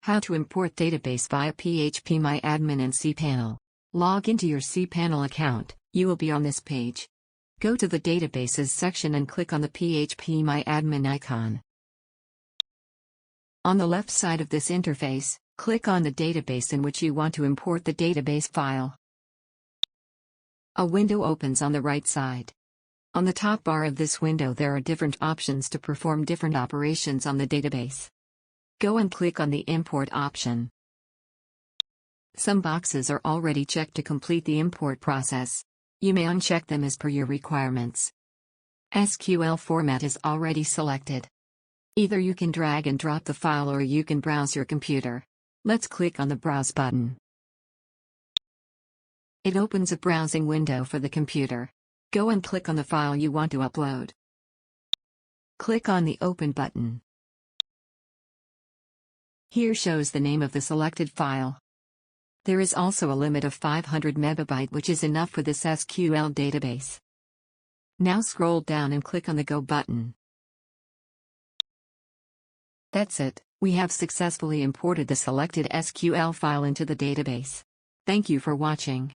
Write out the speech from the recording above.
How to import database via phpMyAdmin and cPanel. Log into your cPanel account, you will be on this page. Go to the Databases section and click on the phpMyAdmin icon. On the left side of this interface, click on the database in which you want to import the database file. A window opens on the right side. On the top bar of this window there are different options to perform different operations on the database. Go and click on the Import option. Some boxes are already checked to complete the import process. You may uncheck them as per your requirements. SQL format is already selected. Either you can drag and drop the file or you can browse your computer. Let's click on the Browse button. It opens a browsing window for the computer. Go and click on the file you want to upload. Click on the Open button. Here shows the name of the selected file. There is also a limit of 500 MB, which is enough for this SQL database. Now scroll down and click on the Go button. That's it, we have successfully imported the selected SQL file into the database. Thank you for watching.